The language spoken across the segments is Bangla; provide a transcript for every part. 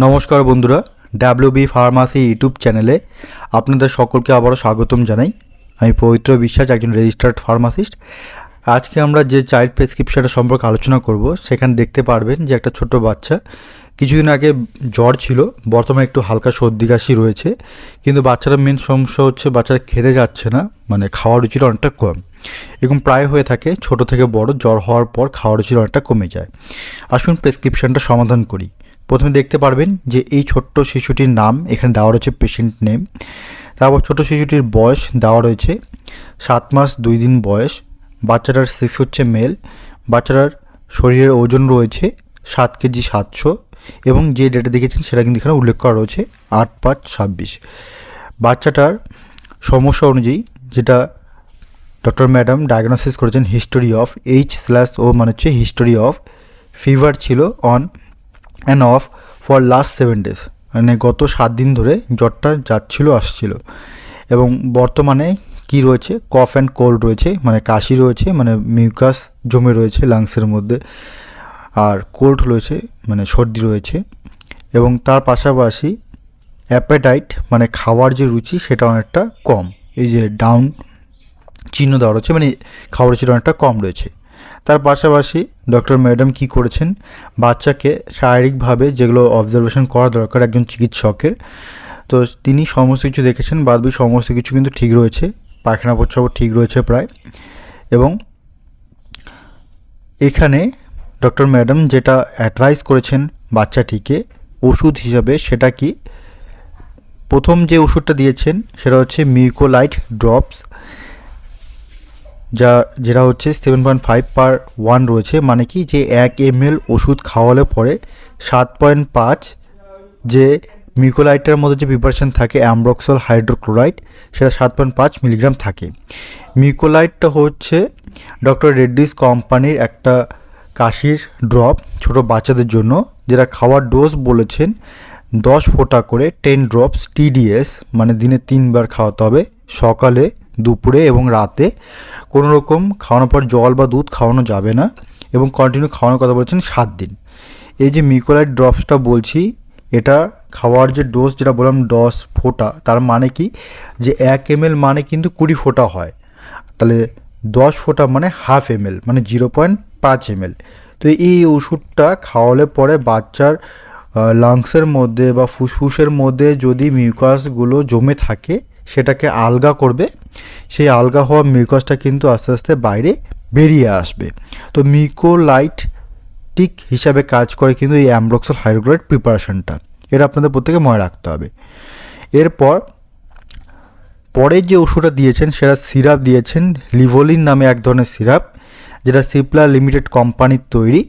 নমস্কার বন্ধুরা, ডাব্লিউবি ফার্মাসি ইউটিউব চ্যানেলে আপনাদের সকলকে আবারও স্বাগতম জানাই। আমি পবিত্র বিশ্বাস, একজন রেজিস্টার্ড ফার্মাসিস্ট। আজকে আমরা যে চাইল্ড প্রেসক্রিপশনটা সম্পর্কে আলোচনা করব, সেখানে দেখতে পারবেন যে একটা ছোট বাচ্চা কিছুদিন আগে জ্বর ছিল, বর্তমানে একটু হালকা সর্দি কাশি রয়েছে, কিন্তু বাচ্চারা মেন সমস্যা হচ্ছে বাচ্চারা খেতে যাচ্ছে না, মানে খাওয়ার রুচিটা অনেকটা কম। এরকম প্রায় হয়ে থাকে, ছোট থেকে বড় জ্বর হওয়ার পর খাওয়ার রুচিটা অনেকটা কমে যায়। আসুন প্রেসক্রিপশনটা সমাধান করি। প্রথমে দেখতে পারবেন যে এই ছোট্ট শিশুটির নাম এখানে দেওয়া রয়েছে, পেশেন্ট নেম। তারপর ছোট শিশুটির বয়স দেওয়া রয়েছে 7 মাস 2 দিন বয়স। বাচ্চাটার সেক্স হচ্ছে মেল। বাচ্চাটার শরীরের ওজন রয়েছে 7 কেজি 700 এবং যে ডেটা দেখেছেন সেটা কিন্তু এখানে উল্লেখ করা রয়েছে 8/5/26। বাচ্চাটার সমস্যা অনুযায়ী যেটা ডক্টর ম্যাডাম ডায়াগনোসিস করেছেন, হিস্টোরি অফ H/O মানে হচ্ছে হিস্টোরি অফ ফিভার ছিল on and of for last 7 days, মানে গত 7 দিন ধরে জ্বরটা যাচ্ছিল আসছিল। এবং বর্তমানে কি রয়েছে, কফ অ্যান্ড কোল্ড রয়েছে, মানে কাশি রয়েছে, মানে মিউকাস জমে রয়েছে লাংসের মধ্যে, আর কোল্ড রয়েছে মানে সর্দি রয়েছে। এবং তার পাশাপাশি অ্যাপেটাইট মানে খাওয়ার যে রুচি সেটা অনেকটা কম। এই যে ডাউন চিহ্ন দেওয়া রয়েছে, মানে খাওয়ার রুচিটা অনেকটা কম রয়েছে। তার পাশাপাশি ডক্টর ম্যাডাম কি করেছেন, বাচ্চাকে শারীরিকভাবে যেগুলো অবজারভেশন করা দরকার একজন চিকিৎসকের, তো তিনি সমস্ত কিছু দেখেছেন, বাদবাকি সমস্ত কিছু কিন্তু ঠিক রয়েছে, পায়খানা প্রস্রাব ঠিক রয়েছে প্রায়। এবং এখানে ডক্টর ম্যাডাম যেটা অ্যাডভাইস করেছেন বাচ্চাটিকে ওষুধ হিসাবে, সেটা কি, প্রথম যে ওষুধটা দিয়েছেন সেটা হচ্ছে মিউকোলাইট ড্রপস, যেটা হচ্ছে 7.5/1 রয়েছে, মানে কি যে 1 ml ওষুধ খাওয়ালে পরে 7.5 যে মিউকোলাইটের মধ্যে যে প্রিপারেশন থাকে অ্যামব্রক্সল হাইড্রোক্লোরাইড, সেটা 7.5 মিলিগ্রাম থাকে। মিউকোলাইটটা হচ্ছে ডক্টর রেড্ডিস কোম্পানির একটা কাশির ড্রপ ছোট বাচ্চাদের জন্য, যেটা খাওয়ার ডোজ বলেছেন 10 ফোঁটা করে 10 ড্রপস TDS, মানে দিনে 3 বার খাওয়াতে হবে, সকালে, দুপুরে এবং রাতে। কোনো রকম খাওয়ানোর পর জল বা দুধ খাওয়ানো যাবে না, এবং কন্টিনিউ খাওয়ানোর কথা বলছেন 7 দিন। এই যে মিউকোলাইট ড্রপসটা বলছি, এটা খাওয়ার যে ডোজ যেটা বললাম 10 ফোঁটা, তার মানে কি যে 1 ml মানে কিন্তু 20 ফোঁটা হয়, তাহলে 10 ফোঁটা মানে 1/2 ml মানে 0.5 ml। তো এই ওষুধটা খাওয়ালে পরে বাচ্চার লাংসের মধ্যে বা ফুসফুসের মধ্যে যদি মিউকাসগুলো জমে থাকে সেটাকে আলগা করবে, সেই আলগা হওয়া মিউকাসটা কিন্তু আস্তে আস্তে বাইরে বেরিয়ে আসবে। তো মিউকোলাইটিক হিসাবে কাজ করে কিন্তু এই অ্যামব্রক্সল হাইড্রোক্লোরাইড প্রিপারেশনটা, এটা আপনাদের প্রত্যেকে মনে রাখতে হবে। এরপর পরের যে ওষুধটা দিয়েছেন সেটা সিরাপ দিয়েছেন, লিভোলিন নামে এক ধরনের সিরাপ, যেটা সিপ্লা লিমিটেড কোম্পানির তৈরি।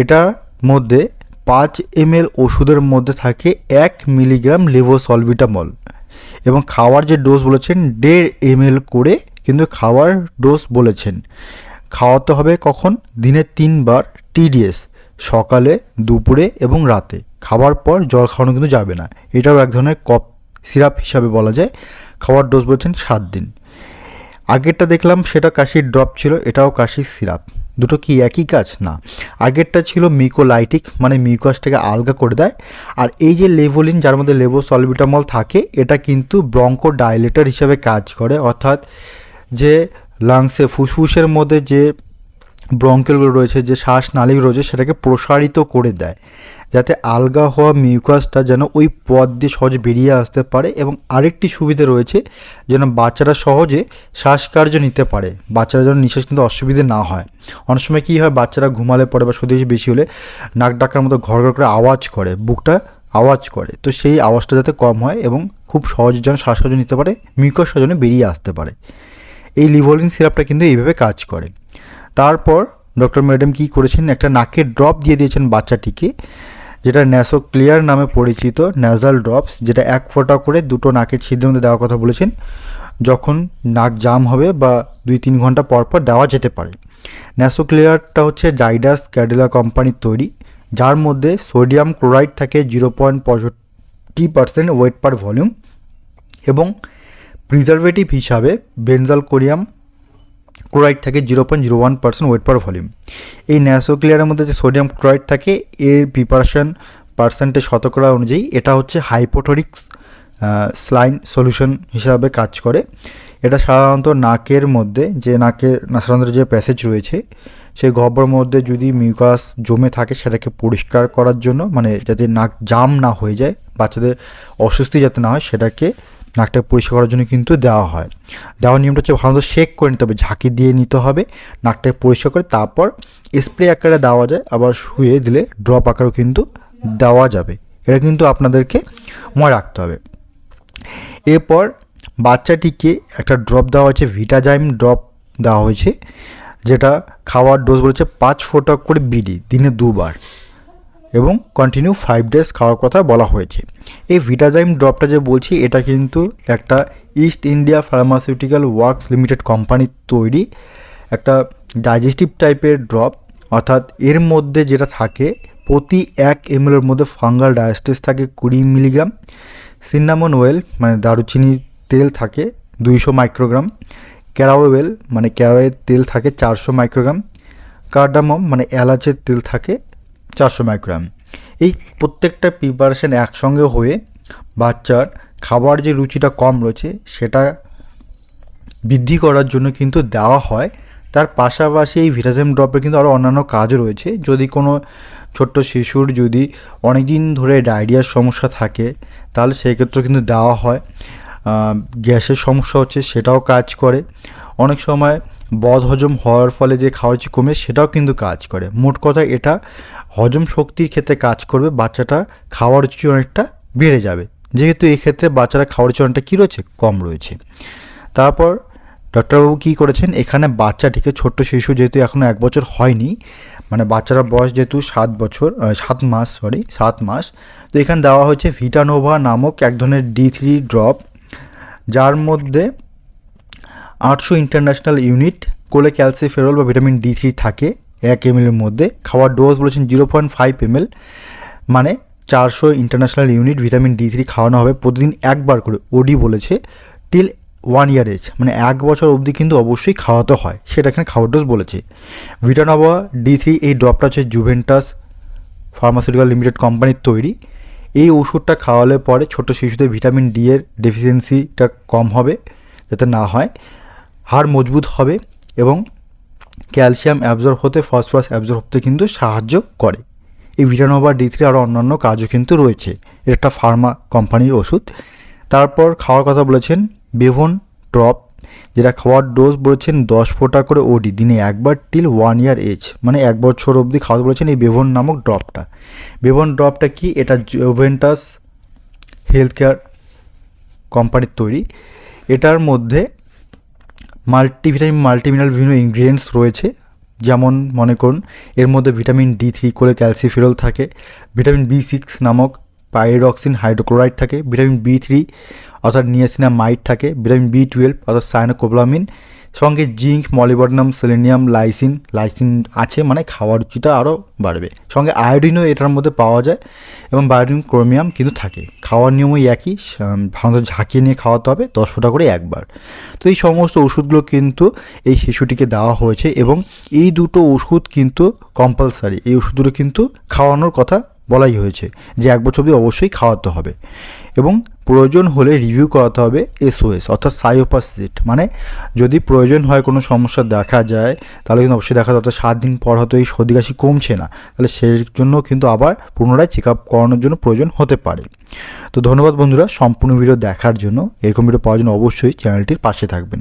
এটার মধ্যে 5 ml ওষুধের মধ্যে থাকে 1 মিলিগ্রাম লেভোসলবিটামল, এবং খাওয়ার যে ডোজ বলেছেন 1.5 ml করে কিন্তু খাওয়ার ডোজ বলেছেন। খাওয়াতে হবে কখন, দিনে 3 বার TDS, সকালে, দুপুরে এবং রাতে। খাওয়ার পর জল খাওয়ানো কিন্তু যাবে না। এটাও এক ধরনের কফ সিরাপ হিসাবে বলা যায়। খাওয়ার ডোজ বলছেন 7 দিন। আগেরটা দেখলাম সেটা কাশির ড্রপ ছিল, এটাও কাশির সিরাপ। দুটো কি একই কাজ? না, আগেরটা ছিল মিউকোলাইটিক, মানে মিউকাসটাকে আলগা করে দেয়, আর এই যে লেভোলিন যার মধ্যে লেভোসলবিটামল থাকে, এটা কিন্তু ব্রঙ্কো ডাইলেটর হিসাবে কাজ করে, অর্থাৎ যে লাংসে ফুসফুসের মধ্যে যে ব্রঙ্কেলগুলো রয়েছে, যে শ্বাসনালীগুলো রয়েছে, সেটাকে প্রসারিত করে দেয়, যাতে আলগা হওয়া মিউকাসটা যেন ওই পথ দিয়ে সহজে বেরিয়ে আসতে পারে। এবং আরেকটি সুবিধা রয়েছে, যেন বাচ্চারা সহজে শ্বাসকার্য নিতে পারে, বাচ্চারা যেন নিঃশ্বাস নিতে অসুবিধে না হয়। অনেক সময় কী হয়, বাচ্চারা ঘুমালে পরে বা সর্দি বেশি হলে নাক ডাকার মতো ঘর ঘর করে আওয়াজ করে, বুকটা আওয়াজ করে, তো সেই আওয়াজটা যাতে কম হয় এবং খুব সহজে যেন শ্বাসকার্য নিতে পারে, মিউকাসটা যেন বেরিয়ে আসতে পারে। এই লিভোলিন সিরাপটা কিন্তু এইভাবে কাজ করে। তারপর ডক্টর ম্যাডাম কী করেছেন, একটা নাকের ড্রপ দিয়ে দিয়েছেন বাচ্চাটিকে, যেটা ন্যাসো ক্লিয়ার নামে পরিচিত, ন্যাজাল ড্রপস, যেটা 1 ফোঁটা করে দুটো নাকের ছিদ্রের মধ্যে দেওয়ার কথা বলেছেন। যখন নাক জাম হবে বা 2-3 ঘন্টা পর পর দেওয়া যেতে পারে। ন্যাসো ক্লিয়ারটা হচ্ছে জাইডাস ক্যাডিলা কোম্পানির তৈরি, যার মধ্যে সোডিয়াম ক্লোরাইড থাকে 0.65% ওয়েট পার ভলিউম, এবং প্রিজারভেটিভ হিসাবে বেনজালকোরিয়াম ক্লোরাইড থাকে 0.01% ওয়েট পার ভলিউম। এই ন্যাসোক্লিয়ারের মধ্যে যে সোডিয়াম ক্লোরাইড থাকে, এর প্রিপারেশন পার্সেন্টেজ শতকরা অনুযায়ী এটা হচ্ছে হাইপোটোনিক স্লাইন সলিউশন হিসাবে কাজ করে। এটা সাধারণত নাকের মধ্যে সাধারণত যে প্যাসেজ রয়েছে সেই গহ্বরের মধ্যে যদি মিউকাস জমে থাকে সেটাকে পরিষ্কার করার জন্য, মানে যাতে নাক জাম না হয়ে যায়, বাচ্চাদের অস্বস্তি যাতে না হয়, সেটাকে নাকটাকে পরিষ্কার করার জন্য কিন্তু দেওয়া হয়। দেওয়ার নিয়মটা হচ্ছে ভালো শেক করে নিতে হবে, ঝাঁকি দিয়ে নিতে হবে, নাকটাকে পরিষ্কার করে তারপর স্প্রে আকারে দেওয়া যায়, আবার শুয়ে দিলে ড্রপ আকারেও কিন্তু দেওয়া যাবে। এটা কিন্তু আপনাদেরকে মনে রাখতে হবে। এরপর বাচ্চাটিকে একটা ড্রপ দেওয়া হয়েছে, ভিটাজাইম ড্রপ দেওয়া হয়েছে, যেটা খাওয়ার ডোজ বলেছে 5 ফোঁটা করে বিডি দিনে 2 বার এবং কন্টিনিউ 5 ডেজ খাওয়ার কথা বলা হয়েছে। এই ভিটাজাইম ড্রপটা যে বলছি এটা কিন্তু একটা east India pharmaceutical works limited কোম্পানির তৈরি একটা ডাইজেস্টিভ টাইপের ড্রপ, অর্থাৎ এর মধ্যে যেটা থাকে প্রতি 1 ml এর মধ্যে ফাঙ্গাল ডায়াস্টেস থাকে 20 মিলিগ্রাম, সিনামন অয়েল মানে দারুচিনির তেল থাকে 200 মাইক্রোগ্রাম, ক্যারাওয়ে অয়েল মানে ক্যারাওয়ের তেল থাকে 400 মাইক্রোগ্রাম, কার্ডামম মানে এলাচের তেল থাকে 400 মাইক্রোগ্রাম। এই প্রত্যেকটা প্রিপারেশন একসঙ্গে হয়ে বাচ্চার খাবার যে রুচিটা কম রয়েছে সেটা বৃদ্ধি করার জন্য কিন্তু দেওয়া হয়। তার পাশাপাশি এই ভিটাজাইম ড্রপের কিন্তু আরও অন্যান্য কাজও রয়েছে। যদি কোনো ছোট্ট শিশুর যদি অনেক দিন ধরে ডায়রিয়ার সমস্যা থাকে তাহলে সেক্ষেত্রে কিন্তু দেওয়া হয়। গ্যাসের সমস্যা হচ্ছে সেটাও কাজ করে। অনেক সময় বদহজম হওয়ার ফলে যে খাওয়ার রুচি কমে সেটাও কিন্তু কাজ করে। মোট কথা এটা হজম শক্তির ক্ষেত্রে কাজ করবে, বাচ্চাটা খাওয়ার রুচি অনেকটা বেড়ে যাবে, যেহেতু এক্ষেত্রে বাচ্চারা খাওয়ার রুচি অনেকটা কী রয়েছে, কম রয়েছে। তারপর ডক্টরবাবু কী করেছেন, এখানে বাচ্চাটিকে, ছোট্ট শিশু যেহেতু এখনও 1 বছর হয়নি, মানে বাচ্চারা বয়স যেহেতু 7 মাস, তো এখানে দেওয়া হয়েছে ভিটানোভা নামক এক ধরনের D3 ড্রপ, যার মধ্যে 800 ইন্টারন্যাশনাল ইউনিট কোলে ক্যালসিফেরল বা ভিটামিন D3 থাকে 1 ml এর মধ্যে। খাওয়ার ডোজ বলেছেন 0.5 ml, মানে 400 ইন্টারন্যাশনাল ইউনিট ভিটামিন D3 খাওয়ানো হবে প্রতিদিন 1 বার করে। ওডি বলেছে টিল 1 year এজ, মানে 1 বছর অবধি কিন্তু অবশ্যই খাওয়াতে হয়, সেটা এখানে খাওয়ার ডোজ বলেছে। ভিটানোভা D3 এই ড্রপটা হচ্ছে জুভেন্টাস ফার্মাসিউটিক্যাল লিমিটেড কোম্পানির তৈরি। এই ওষুধটা খাওয়ালে পরে ছোট শিশুদের ভিটামিন ডি এর ডেফিসিয়েন্সিটা কম হবে, যাতে না হয়, হাড় মজবুত হবে এবং ক্যালসিয়াম অ্যাবজর্ব হতে, ফসফরাস অ্যাবজর্ব হতে কিন্তু সাহায্য করে। এই ভিটানোভা D3 আরও অন্যান্য কাজও কিন্তু রয়েছে। এটা একটা ফার্মা কোম্পানির ওষুধ। তারপর খাওয়ার কথা বলেছেন বেভন ড্রপ, যেটা খাওয়ার ডোজ বলেছেন 10 ফোঁটা করে ওডি দিনে 1 বার টিল 1 year এজ, মানে 1 বছর অবধি খাওয়াতে বলেছেন এই বেভন নামক ড্রপটা। বেভন ড্রপটা কি, এটা জুভেন্টাস হেলথ কেয়ার কোম্পানির তৈরি। এটার মধ্যে মাল্টিমিনারেল বিভিন্ন ইনগ্রিডিয়েন্টস রয়েছে, যেমন মনে করুন এর মধ্যে ভিটামিন D3 করে ক্যালসিফেরল থাকে, ভিটামিন B6 নামক পাইরক্সিন হাইড্রোক্লোরাইড থাকে, ভিটামিন B3 অর্থাৎ নিয়াসিনামাইড থাকে, ভিটামিন B12 অর্থাৎ সায়ানোকোবালামিন, সঙ্গে জিঙ্ক, মলিবডেনাম, সেলেনিয়াম, লাইসিন আছে, মানে খাওয়ার রুচিটা আরও বাড়বে। সঙ্গে আয়োডিনও এটার মধ্যে পাওয়া যায় এবং বায়োটিন, ক্রোমিয়াম কিন্তু থাকে। খাওয়ার নিয়মই একই, ভালো ঝাঁকিয়ে নিয়ে খাওয়াতে হবে 10 ফোঁটা করে 1 বার। তো এই সমস্ত ওষুধগুলো কিন্তু এই শিশুটিকে দেওয়া হয়েছে এবং এই দুটো ওষুধ কিন্তু কম্পালসারি, এই ওষুধগুলো কিন্তু খাওয়ানোর কথা বলাই হয়েছে যে 1 বছর অবধি অবশ্যই খাওয়াতে হবে এবং প্রয়োজন হলে রিভিউ করাতে হবে SOS অর্থাৎ সাইওপাসিট, মানে যদি প্রয়োজন হয় কোনো সমস্যা দেখা যায় তাহলে কিন্তু অবশ্যই দেখা যায়, অর্থাৎ 7 দিন পর হয়তো এই সর্দি কাশি কমছে না, তাহলে সেই জন্য কিন্তু আবার পুনরায় চেক আপ করানোর জন্য প্রয়োজন হতে পারে। তো ধন্যবাদ বন্ধুরা সম্পূর্ণ ভিডিও দেখার জন্য। এরকম ভিডিও পাওয়ার জন্য অবশ্যই চ্যানেলটির পাশে থাকবেন।